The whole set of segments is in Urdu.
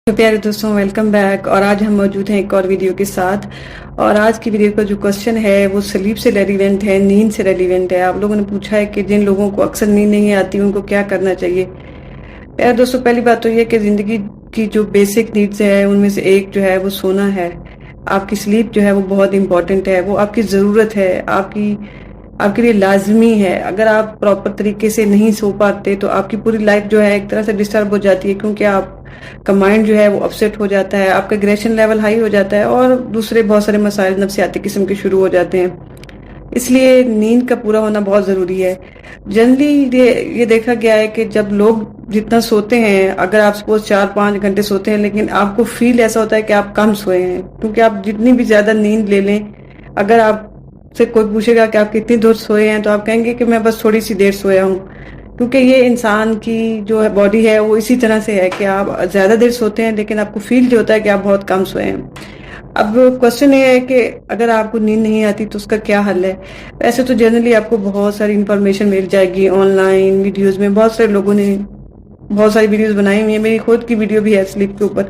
تو پیارے دوستوں، ویلکم بیک۔ اور آج ہم موجود ہیں ایک اور ویڈیو کے ساتھ، اور آج کی ویڈیو کا جو کوشچن ہے وہ سلیپ سے ریلیونٹ ہے، نیند سے ریلیونٹ ہے۔ آپ لوگوں نے پوچھا ہے کہ جن لوگوں کو اکثر نیند نہیں آتی ان کو کیا کرنا چاہیے۔ پیارے دوستوں، پہلی بات تو یہ کہ زندگی کی جو بیسک نیڈز ہے ان میں سے ایک جو ہے وہ سونا ہے۔ آپ کی سلیپ جو ہے وہ بہت امپورٹنٹ ہے، وہ آپ کی ضرورت ہے، آپ کے لیے لازمی ہے۔ اگر آپ پراپر طریقے سے نہیں سو پاتے تو آپ کی پوری لائف جو ہے ایک طرح سے ڈسٹرب ہو جاتی ہے، کیونکہ آپ کا مائنڈ جو ہے وہ اپسیٹ ہو جاتا ہے، آپ کا اگریشن لیول ہائی ہو جاتا ہے، اور دوسرے بہت سارے مسائل نفسیاتی قسم کے شروع ہو جاتے ہیں۔ اس لیے نیند کا پورا ہونا بہت ضروری ہے۔ جنرلی یہ دیکھا گیا ہے کہ جب لوگ جتنا سوتے ہیں، اگر آپ سپوز 4-5 گھنٹے سوتے ہیں، لیکن آپ کو فیل ایسا ہوتا ہے کہ آپ کم سوئے ہیں، کیونکہ آپ جتنی بھی زیادہ نیند لے لیں، اگر آپ سے کوئی پوچھے گا کہ آپ کتنی دیر سوئے ہیں تو آپ کہیں گے کہ میں بس تھوڑی سی دیر سویا ہوں، کیونکہ یہ انسان کی جو ہے باڈی ہے وہ اسی طرح سے ہے کہ آپ زیادہ دیر سوتے ہیں لیکن آپ کو فیل جو ہوتا ہے کہ آپ بہت کم سوئے ہیں۔ اب کوشچن یہ ہے کہ اگر آپ کو نیند نہیں آتی تو اس کا کیا حل ہے۔ ویسے تو جنرلی آپ کو بہت ساری انفارمیشن مل جائے گی آن لائن ویڈیوز میں، بہت سارے لوگوں نے بہت ساری ویڈیوز بنائی ہوئی ہیں، میری خود کی ویڈیو بھی ہے سلیپ کے اوپر۔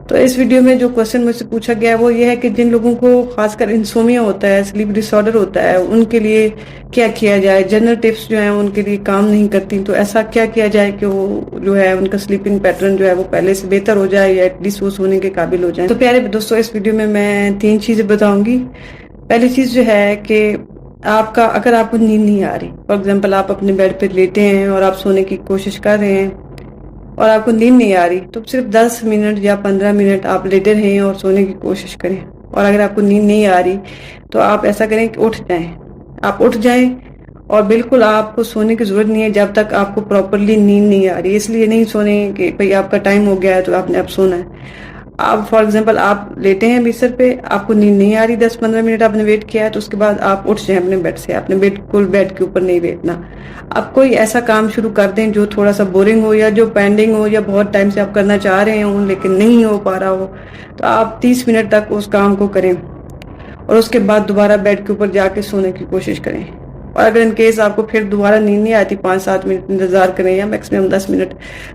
تو اس ویڈیو میں جو کوشچن مجھ سے پوچھا گیا ہے وہ یہ ہے کہ جن لوگوں کو خاص کر انسومیا ہوتا ہے، سلیپ ڈس آرڈر ہوتا ہے، ان کے لیے کیا کیا جائے۔ جنرل ٹپس جو ہیں ان کے لیے کام نہیں کرتی، تو ایسا کیا کیا جائے کہ وہ جو ہے ان کا سلیپنگ پیٹرن جو ہے وہ پہلے سے بہتر ہو جائے، یا ایٹ لیسٹ وہ سونے کے قابل ہو جائیں۔ تو پیارے دوستوں، اس ویڈیو میں 3 چیزیں بتاؤں گی۔ پہلی چیز جو ہے کہ اگر آپ کو نیند نہیں آ رہی، فار ایگزامپل آپ اپنے بیڈ پہ لیٹے ہیں اور آپ سونے کی کوشش کر رہے ہیں اور آپ کو نیند نہیں آ رہی، تو صرف 10 منٹ یا 15 منٹ آپ لیٹے رہیں اور سونے کی کوشش کریں۔ اور اگر آپ کو نیند نہیں آ رہی تو آپ ایسا کریں کہ آپ اٹھ جائیں، اور بالکل آپ کو سونے کی ضرورت نہیں ہے جب تک آپ کو پراپرلی نیند نہیں آ رہی۔ اس لیے نہیں سونے کہ بھئی آپ کا ٹائم ہو گیا ہے تو آپ نے اب سونا ہے۔ آپ فار ایگزامپل آپ لیٹے ہیں بستر پہ، آپ کو نیند نہیں آ رہی، 10-15 منٹ آپ نے ویٹ کیا ہے، تو اس کے بعد آپ اٹھ جائیں اپنے بیڈ سے۔ آپ نے بالکل بیڈ کے اوپر نہیں لیٹنا۔ آپ کوئی ایسا کام شروع کر دیں جو تھوڑا سا بورنگ ہو، یا جو پینڈنگ ہو، یا بہت ٹائم سے آپ کرنا چاہ رہے ہوں لیکن نہیں ہو پا رہا ہو، تو آپ 30 منٹ تک اس کام کو کریں، اور اس کے بعد دوبارہ بیڈ کے اوپر جا کے سونے کی کوشش کریں۔ اور اگر ان کیس آپ کو پھر دوبارہ نیند نہیں آتی، 5-7 منٹ انتظار کریں، یا میکسیمم 10 منٹ،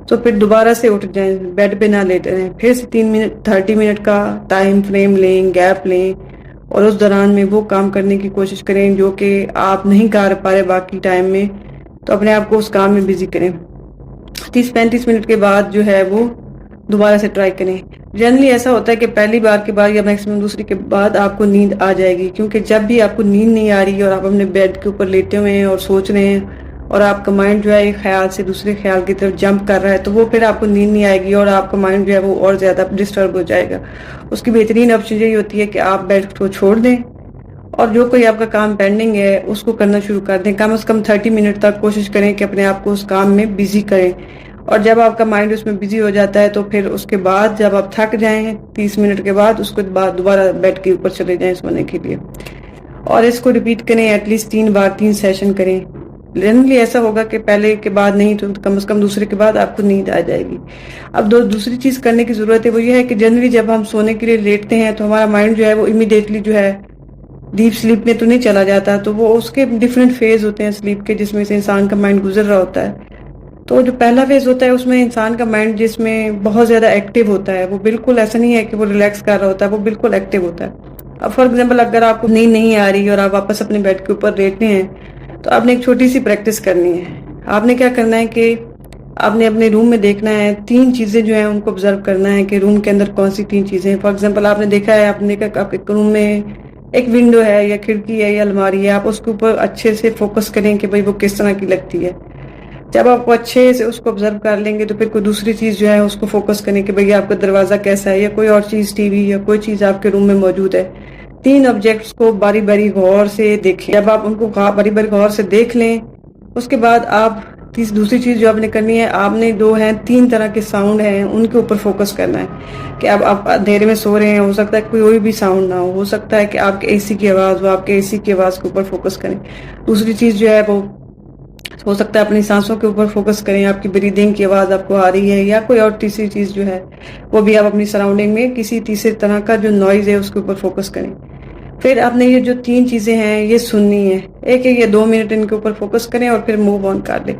تو پھر دوبارہ سے اٹھ جائیں، بیڈ پہ نہ لیٹے رہیں، پھر سے 30 منٹ کا ٹائم فریم لیں، گیپ لیں، اور اس دوران میں وہ کام کرنے کی کوشش کریں جو کہ آپ نہیں کر پا رہے باقی ٹائم میں، تو اپنے آپ کو اس کام میں بزی کریں۔ 30-35 منٹ کے بعد جو ہے وہ دوبارہ سے ٹرائی کریں۔ جنرلی ایسا ہوتا ہے کہ پہلی بار کے بعد یا میکسیمم دوسری کے بعد آپ کو نیند آ جائے گی، کیونکہ جب بھی آپ کو نیند نہیں آ رہی اور آپ اپنے بیڈ کے اوپر لیٹے ہوئے ہیں اور سوچ رہے ہیں، اور آپ کا مائنڈ جو ہے ایک خیال سے دوسرے خیال کی طرف جمپ کر رہا ہے، تو وہ پھر آپ کو نیند نہیں آئے گی، اور آپ کا مائنڈ جو ہے وہ اور زیادہ ڈسٹرب ہو جائے گا۔ اس کی بہترین آپشن یہی ہوتی ہے کہ آپ بیڈ کو چھوڑ دیں، اور جو کوئی آپ کا کام پینڈنگ ہے اس کو کرنا شروع کر دیں۔ کم از کم 30 منٹ تک کوشش کریں کہ اپنے آپ کو اس کام میں بزی کریں، اور جب آپ کا مائنڈ اس میں بزی ہو جاتا ہے تو پھر اس کے بعد جب آپ تھک جائیں 30 منٹ کے بعد، اس کے بعد دوبارہ بیڈ کے اوپر چلے جائیں سونے کے لیے، اور اس کو ریپیٹ کریں، ایٹ لیسٹ 3 بار 3 سیشن کریں۔ جنرلی ایسا ہوگا کہ پہلے کے بعد نہیں تو کم از کم دوسرے کے بعد آپ کو نیند آ جائے گی۔ اب دوسری چیز کرنے کی ضرورت ہے، وہ یہ ہے کہ جنرلی جب ہم سونے کے لیے لیٹتے ہیں تو ہمارا مائنڈ جو ہے وہ امیڈیٹلی جو ہے ڈیپ سلیپ میں تو نہیں چلا جاتا، تو وہ اس کے ڈیفرنٹ فیز ہوتے ہیں سلیپ کے، جس میں سے انسان کا مائنڈ گزر رہا ہوتا ہے۔ تو جو پہلا فیز ہوتا ہے اس میں انسان کا مائنڈ جس میں بہت زیادہ ایکٹیو ہوتا ہے، وہ بالکل ایسا نہیں ہے کہ وہ ریلیکس کر رہا ہوتا ہے، وہ بالکل ایکٹیو ہوتا ہے۔ اب فار ایگزامپل اگر آپ کو نیند نہیں آ رہی اور آپ واپس اپنے بیڈ کے اوپر لیٹے ہیں، تو آپ نے ایک چھوٹی سی پریکٹس کرنی ہے۔ آپ نے کیا کرنا ہے کہ آپ نے اپنے روم میں دیکھنا ہے، 3 چیزیں جو ہیں ان کو آبزرو کرنا ہے کہ روم کے اندر کون سی 3 چیزیں ہیں۔ فار ایگزامپل آپ نے دیکھا ہے، آپ نے دیکھا آپ کے روم میں ایک ونڈو ہے، یا کھڑکی ہے، یا الماری ہے، آپ اس کے اوپر اچھے سے فوکس کریں کہ بھئی وہ کس طرح کی لگتی ہے۔ جب آپ کو اچھے سے اس کو آبزرو کر لیں گے تو پھر کوئی دوسری چیز جو ہے اس کو فوکس کریں کہ بھئی آپ کا دروازہ کیسا ہے، یا کوئی اور چیز ٹی وی یا کوئی چیز آپ کے روم میں موجود ہے۔ 3 آبجیکٹس کو باری باری غور سے دیکھیں۔ جب آپ ان کو باری باری غور سے دیکھ لیں، اس کے بعد آپ دوسری چیز جو آپ نے کرنی ہے، آپ نے 3 طرح کے ساؤنڈ ہیں ان کے اوپر فوکس کرنا ہے کہ اب آپ اندھیرے میں سو رہے ہیں، ہو سکتا ہے کوئی بھی ساؤنڈ نہ ہو سکتا ہے کہ آپ کے اے سی کی آواز ہو، آپ کے اے سی کی آواز کے اوپر فوکس کریں۔ دوسری چیز جو ہے وہ ہو سکتا ہے اپنی سانسوں کے اوپر فوکس کریں، آپ کی بریدنگ کی آواز آپ کو آ رہی ہے، یا کوئی اور تیسری چیز جو ہے وہ بھی آپ اپنی سراؤنڈنگ میں کسی تیسرے طرح کا جو نوائز ہے اس کے اوپر فوکس کریں۔ پھر آپ نے یہ جو 3 چیزیں ہیں یہ سننی ہے، ایک ہے یہ 2 منٹ ان کے اوپر فوکس کریں اور پھر موو آن کر لیں۔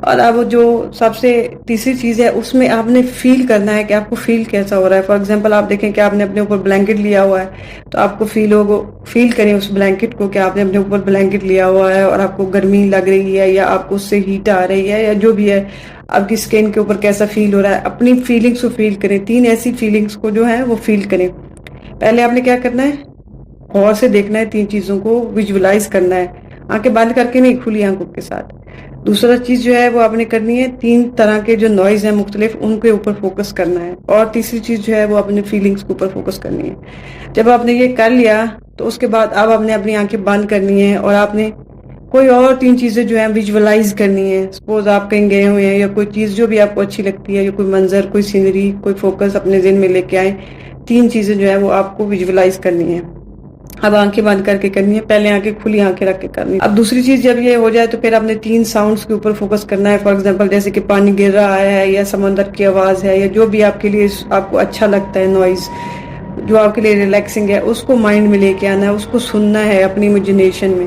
اور اب جو سب سے تیسری چیز ہے اس میں آپ نے فیل کرنا ہے کہ آپ کو فیل کیسا ہو رہا ہے. فار ایگزامپل آپ دیکھیں کہ آپ نے اپنے اوپر بلینکٹ لیا ہوا ہے تو آپ کو فیل کریں اس بلینکٹ کو کہ آپ نے اپنے اوپر بلینکٹ لیا ہوا ہے اور آپ کو گرمی لگ رہی ہے یا آپ کو اس سے ہیٹ آ رہی ہے یا جو بھی ہے آپ کی اسکن کے اوپر کیسا فیل ہو رہا ہے. اپنی فیلنگس کو فیل کریں. 3 ایسی فیلنگس کو جو ہے وہ فیل کریں. پہلے آپ نے کیا کرنا ہے, غور سے دیکھنا ہے, 3 چیزوں کو ویژولائز کرنا ہے, آنکھیں بند کر کے نہیں, کھلی آنکھوں کے ساتھ. دوسرا چیز جو ہے وہ آپ نے کرنی ہے 3 طرح کے جو نوائز ہیں مختلف ان کے اوپر فوکس کرنا ہے. اور تیسری چیز جو ہے وہ اپنے فیلنگس کے اوپر فوکس کرنی ہے. جب آپ نے یہ کر لیا تو اس کے بعد اب آپ نے اپنی آنکھیں بند کرنی ہے اور آپ نے کوئی اور 3 چیزیں جو ہیں ویژولائز کرنی ہے. سپوز آپ کہیں گئے ہوئے ہیں یا کوئی چیز جو بھی آپ کو اچھی لگتی ہے یا کوئی منظر, کوئی سینری, کوئی فوکس اپنے ذہن میں لے کے آئیں. 3 چیزیں جو ہیں وہ آپ کو ویژولائز کرنی ہے. اب آنکھیں بند کر کے کرنی ہے, پہلے آنکھیں کھلی آنکھیں رکھ کے کرنی ہے. اب دوسری چیز جب یہ ہو جائے تو پھر آپ نے 3 ساؤنڈز کے اوپر فوکس کرنا ہے. فار ایگزامپل جیسے کہ پانی گر رہا ہے یا سمندر کی آواز ہے یا جو بھی آپ کے لیے آپ کو اچھا لگتا ہے نوائز جو آپ کے لیے ریلیکسنگ ہے, اس کو مائنڈ میں لے کے آنا ہے, اس کو سننا ہے اپنی امیجنیشن میں.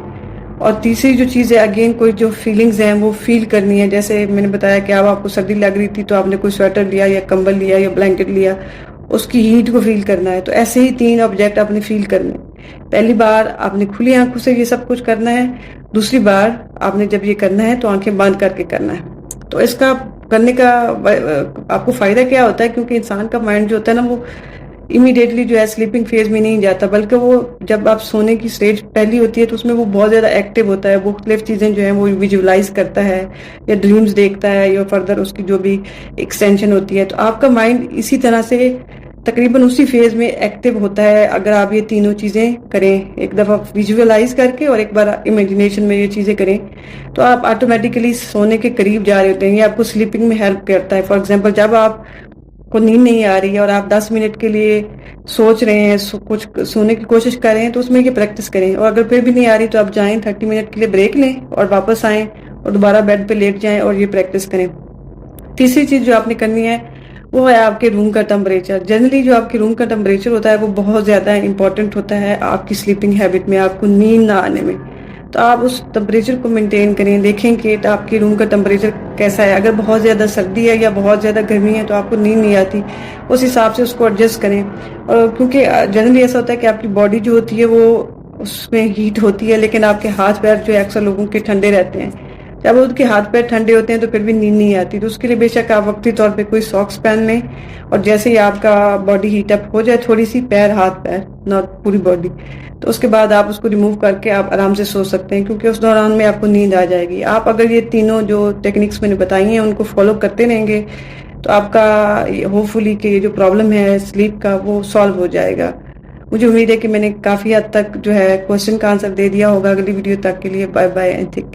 اور تیسری جو چیز ہے اگین کوئی جو فیلنگز ہیں وہ فیل کرنی ہے. جیسے میں نے بتایا کہ اب آپ کو سردی لگ رہی تھی تو آپ نے کوئی سویٹر لیا یا کمبل لیا یا بلینکٹ لیا, اس کی ہیٹ کو فیل کرنا ہے. تو ایسے ہی 3 آبجیکٹ آپ نے فیل کرنے. پہلی بار آپ نے کھلی آنکھوں سے یہ سب کچھ کرنا ہے. دوسری بار آپ نے جب یہ کرنا ہے تو آنکھیں بند کر کے کرنا ہے. تو اس کا کرنے کا آپ کو فائدہ کیا ہوتا ہے, کیونکہ انسان کا مائنڈ جو ہوتا ہے نا وہ امیڈیٹلی جو ہے سلیپنگ فیز میں نہیں جاتا, بلکہ وہ جب آپ سونے کی اسٹیج پہلی ہوتی ہے تو اس میں وہ بہت زیادہ ایکٹیو ہوتا ہے. مختلف چیزیں جو ہیں وہ ویژولائز کرتا ہے یا ڈریمز دیکھتا ہے یا فردر اس کی جو بھی ایکسٹینشن ہوتی ہے. تو آپ کا مائنڈ اسی طرح سے تقریباً اسی فیز میں ایکٹیو ہوتا ہے اگر آپ یہ تینوں چیزیں کریں, ایک دفعہ ویژولائز کر کے اور ایک بار امیجنیشن میں یہ چیزیں کریں, تو آپ آٹومیٹیکلی سونے کے قریب جا رہے ہوتے ہیں. یہ آپ کو سلیپنگ میں ہیلپ کرتا ہے. فار ایگزامپل جب آپ کو نیند نہیں آ رہی ہے اور آپ 10 منٹ کے لیے سوچ رہے ہیں, کچھ سونے کی کوشش کر رہے ہیں, تو اس میں یہ پریکٹس کریں. اور اگر پھر بھی نہیں آ رہی تو آپ جائیں 30 منٹ کے لیے بریک لیں اور واپس آئیں اور دوبارہ بیڈ پہ لیٹ جائیں اور یہ پریکٹس کریں. تیسری چیز جو آپ نے کرنی ہے وہ ہے آپ کے روم کا ٹمپریچر. جنرلی جو آپ کے روم کا ٹمپریچر ہوتا ہے وہ بہت زیادہ امپورٹنٹ ہوتا ہے آپ کی سلیپنگ ہیبٹ میں, آپ کو نیند نہ آنے میں. تو آپ اس ٹمپریچر کو مینٹین کریں, دیکھیں کہ آپ کے روم کا ٹمپریچر کیسا ہے. اگر بہت زیادہ سردی ہے یا بہت زیادہ گرمی ہے تو آپ کو نیند نہیں آتی, اس حساب سے اس کو ایڈجسٹ کریں. اور کیونکہ جنرلی ایسا ہوتا ہے کہ آپ کی باڈی جو ہوتی ہے وہ اس میں ہیٹ ہوتی ہے, لیکن آپ کے ہاتھ پیر جو اکثر لوگوں کے ٹھنڈے رہتے ہیں. جب ان کے ہاتھ پیر ٹھنڈے ہوتے ہیں تو پھر بھی نیند نہیں آتی. تو اس کے لیے بے شک آپ وقتی طور پہ کوئی ساکس پہن لیں, اور جیسے ہی آپ کا باڈی ہیٹ اپ ہو جائے تھوڑی سی, پیر ہاتھ پیر ناٹ پوری باڈی, تو اس کے بعد آپ اس کو ریموو کر کے آپ آرام سے سو سکتے ہیں, کیونکہ اس دوران میں آپ کو نیند آ جائے گی. آپ اگر یہ تینوں جو ٹیکنیکس میں نے بتائی ہیں ان کو فالو کرتے رہیں گے تو آپ کا ہوپ فلی کہ یہ جو پرابلم ہے سلیپ کا وہ سالو ہو جائے گا. مجھے امید ہے کہ میں نے کافی حد تک جو ہے کوشچن کا آنسر دے دیا ہوگا. اگلی ویڈیو تک کے لیے bye bye and take care.